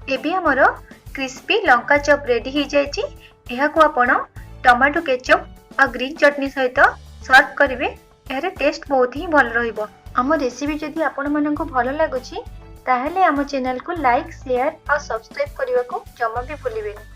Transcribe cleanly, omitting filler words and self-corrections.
एबे हमर क्रिस्पी लंका चप रेडी हो जाइए। यहाँ आपण टमाटो केचप और ग्रीन चटनी सहित सर्व करेंगे। यार टेस्ट बहुत ही भल रहिबो। आम रेसिपी जदि आपण मानक भल लगुच ताहेले आम चैनल को लाइक शेयर और सब्सक्राइब करने को जमा भी भूलिबेनी।